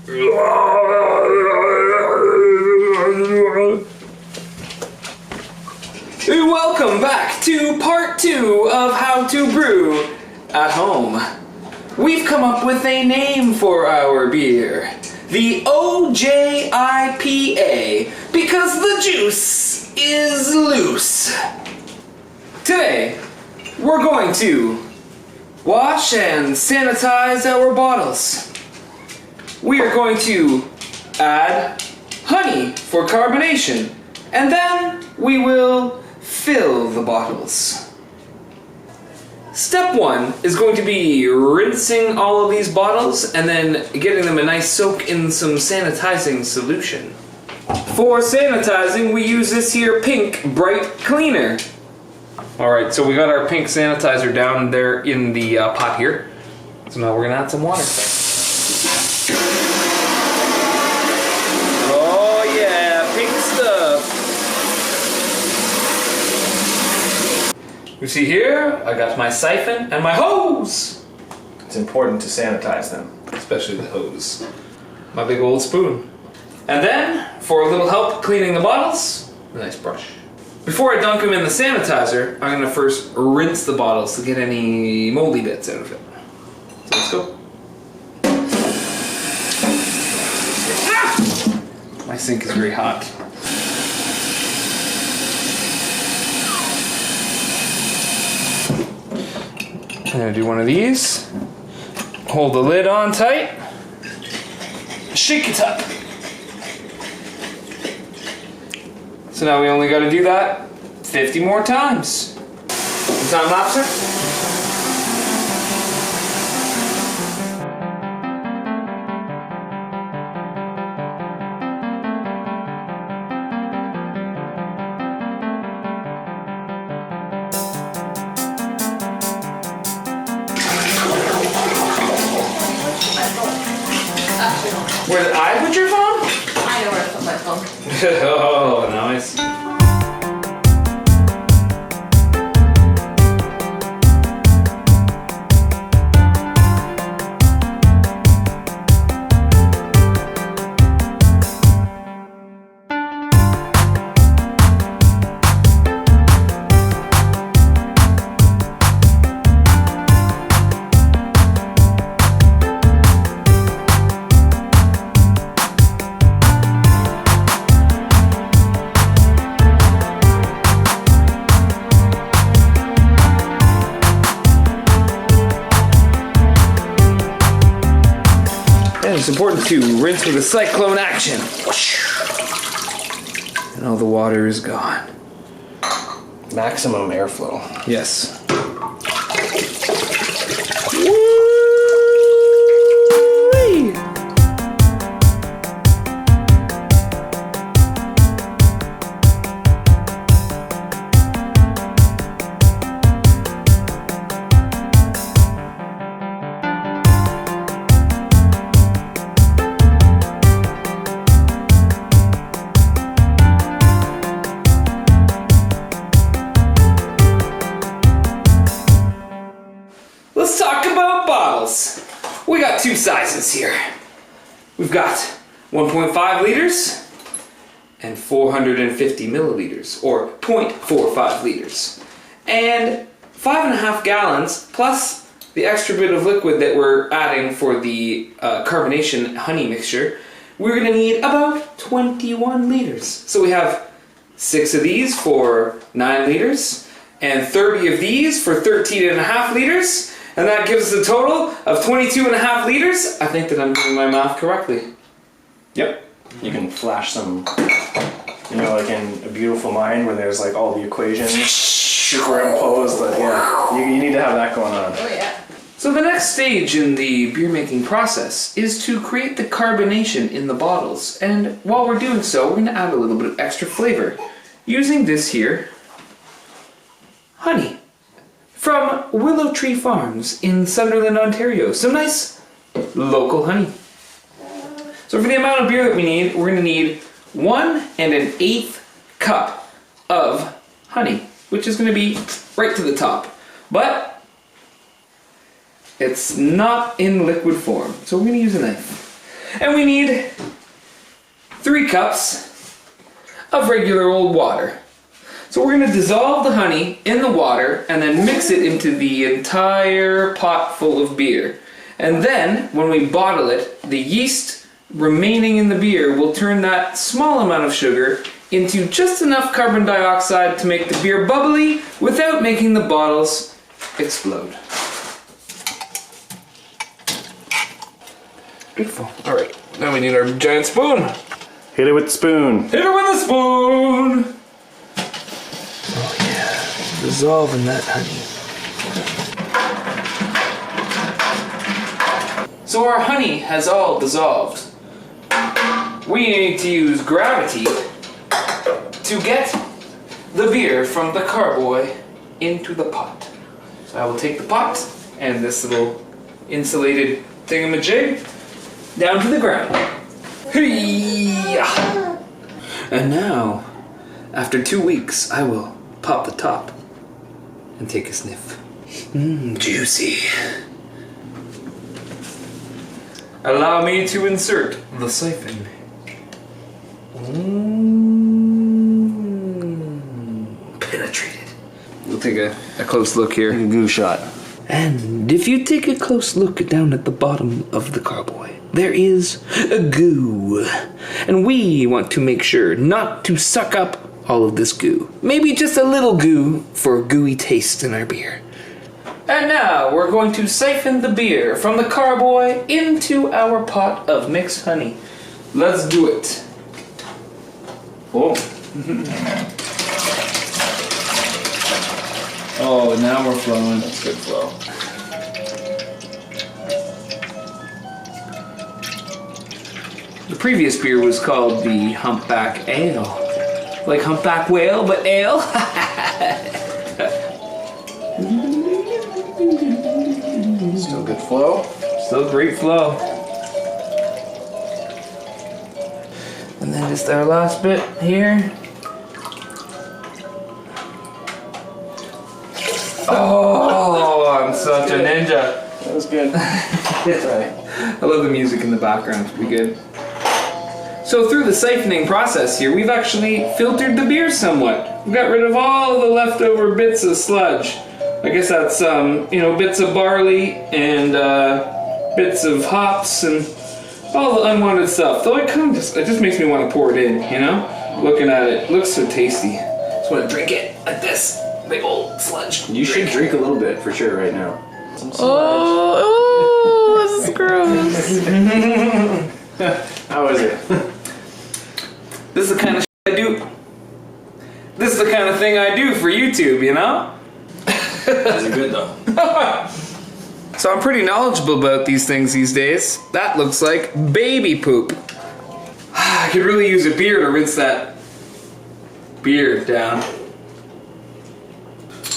Welcome back to part 2 of how to brew at home. We've come up with a name for our beer. The OJ IPA, because the juice is loose. Today, we're going to wash and sanitize our bottles. We are going to add honey for carbonation, and then we will fill the bottles. Step 1 is going to be rinsing all of these bottles and then getting them a nice soak in some sanitizing solution. For sanitizing, we use this here pink bright cleaner. Alright, so we got our pink sanitizer down there in the pot here. So now we're going to add some water. Oh yeah, pink stuff. You see here, I got my siphon and my hose. It's important to sanitize them. Especially the hose. My big old spoon. And then, for a little help cleaning the bottles, a nice brush. Before I dunk them in the sanitizer, I'm going to first rinse the bottles to get any moldy bits out of it. So let's go. Ah! My sink is very hot. I'm going to do one of these. Hold the lid on tight. Shake it up. So now we only got to do that 50 more times. Time lapser. Where did I put your phone? I know where to put my phone. Oh, nice. It's important to rinse with a cyclone action. And all the water is gone. Maximum airflow. Yes. Woo-wee! Let's talk about bottles. We got two sizes here. We've got 1.5 liters and 450 milliliters, or 0.45 liters. And 5.5 gallons, plus the extra bit of liquid that we're adding for the carbonation honey mixture, we're gonna need about 21 liters. So we have 6 of these for 9 liters, and 30 of these for 13.5 liters. And that gives us a total of 22.5 liters. I think that I'm doing my math correctly. Yep. You can flash some, you know, like in A Beautiful Mind where there's like all the equations superimposed. But yeah, you need to have that going on. Oh yeah. So the next stage in the beer making process is to create the carbonation in the bottles. And while we're doing so, we're going to add a little bit of extra flavor using this here honey from Willowtree Farms in Sunderland, Ontario. Some nice local honey. So for the amount of beer that we need, we're going to need 1 1/8 cup of honey, which is going to be right to the top. But it's not in liquid form, so we're going to use a knife. And we need 3 cups of regular old water. So we're going to dissolve the honey in the water and then mix it into the entire pot full of beer. And then, when we bottle it, the yeast remaining in the beer will turn that small amount of sugar into just enough carbon dioxide to make the beer bubbly without making the bottles explode. Beautiful. All right, now we need our giant spoon. Hit it with the spoon. Hit her with a spoon! Oh yeah, dissolving that honey. So our honey has all dissolved. We need to use gravity to get the beer from the carboy into the pot. So I will take the pot and this little insulated thingamajig down to the ground. Hey-ya! And now, after 2 weeks, I will pop the top and take a sniff. Juicy. Allow me to insert the siphon. Penetrated. We'll take a close look here. A goo shot. And if you take a close look down at the bottom of the carboy, there is a goo. And we want to make sure not to suck up all of this goo. Maybe just a little goo for a gooey taste in our beer. And now we're going to siphon the beer from the carboy into our pot of mixed honey. Let's do it. Oh. Oh, now we're flowing. That's good flow. The previous beer was called the Humpback Ale. Like humpback whale, but ale. Still good flow. Still great flow. And then just our last bit here. Oh, I'm such a ninja. That was good. I love the music in the background. It'll be good. So through the siphoning process here, we've actually filtered the beer somewhat. We got rid of all the leftover bits of sludge. I guess that's bits of barley and bits of hops and all the unwanted stuff. Though it just makes me want to pour it in, you know? Looking at it, looks so tasty. Just want to drink it like this. Big old sludge. You should drink a little bit for sure right now. Oh, this is gross. How is it? This is the kind of shit I do. This is the kind of thing I do for YouTube, you know? Is it good though? So I'm pretty knowledgeable about these things these days. That looks like baby poop. I could really use a beer to rinse that beer down.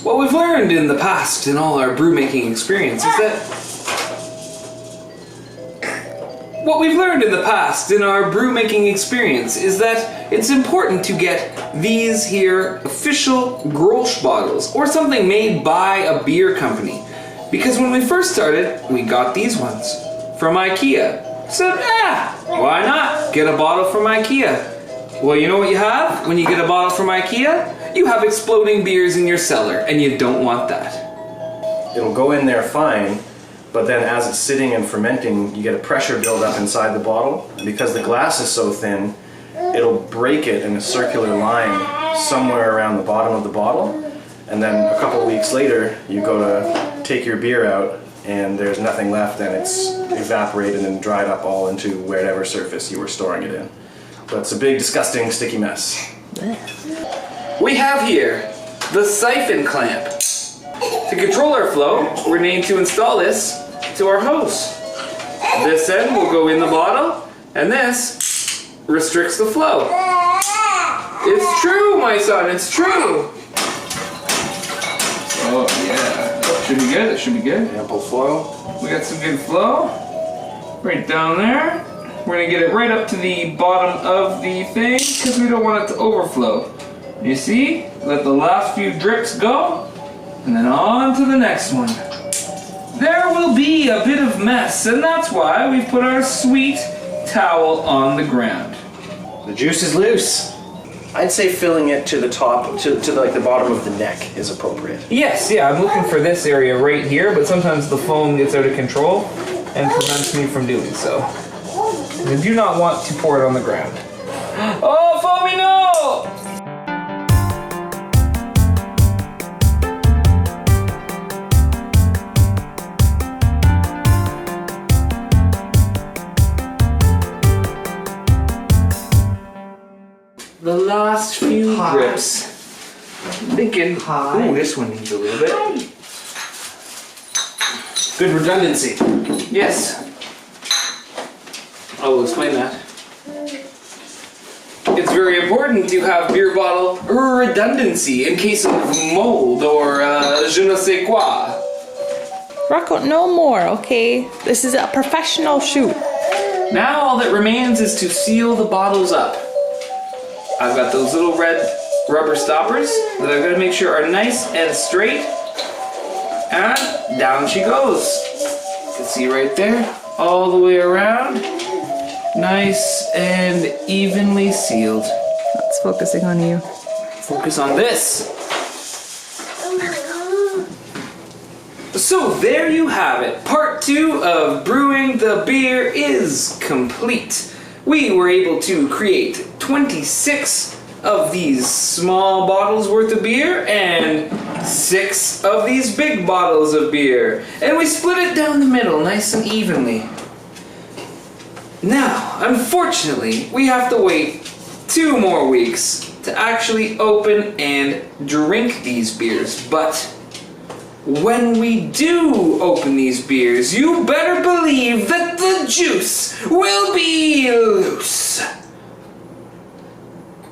What we've learned in the past in all our brew making experience is that it's important to get these here official Grolsch bottles or something made by a beer company. Because when we first started, we got these ones from IKEA. So, why not get a bottle from IKEA? Well, you know what you have when you get a bottle from IKEA? You have exploding beers in your cellar, and you don't want that. It'll go in there fine, but then as it's sitting and fermenting, you get a pressure buildup inside the bottle. And because the glass is so thin, it'll break it in a circular line somewhere around the bottom of the bottle. And then a couple weeks later, you go to take your beer out, and there's nothing left, and it's evaporated and dried up all into whatever surface you were storing it in. So it's a big, disgusting, sticky mess. We have here the siphon clamp. To control our flow, we need to install this to our hose. This end will go in the bottle, and this restricts the flow. It's true, my son, it's true. Oh yeah, should be good, it should be good. Ample flow. We got some good flow. Right down there. We're gonna get it right up to the bottom of the thing, because we don't want it to overflow. You see? Let the last few drips go, and then on to the next one. There will be a bit of mess, and that's why we put our sweet, towel on the ground. The juice is loose. I'd say filling it to the top, to like the bottom of the neck is appropriate. Yes, yeah, I'm looking for this area right here, but sometimes the foam gets out of control and prevents me from doing so. I do not want to pour it on the ground. Oh, foamy, no! The last few grips. I'm thinking, ooh, this one needs a little bit. Good redundancy. Yes. I will explain that. It's very important to have beer bottle redundancy in case of mold or je ne sais quoi. Rocco, no more, okay? This is a professional shoot. Now all that remains is to seal the bottles up. I've got those little red rubber stoppers that I've got to make sure are nice and straight. And down she goes. You can see right there, all the way around. Nice and evenly sealed. That's focusing on you. Focus on this. So there you have it. Part 2 of brewing the beer is complete. We were able to create 26 of these small bottles worth of beer and 6 of these big bottles of beer. And we split it down the middle nice and evenly. Now, unfortunately, we have to wait 2 more weeks to actually open and drink these beers. But when we do open these beers, you better believe that the juice will be loose.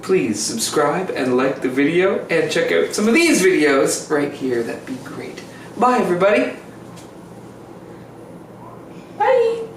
Please subscribe and like the video and check out some of these videos right here. That'd be great. Bye, everybody. Bye.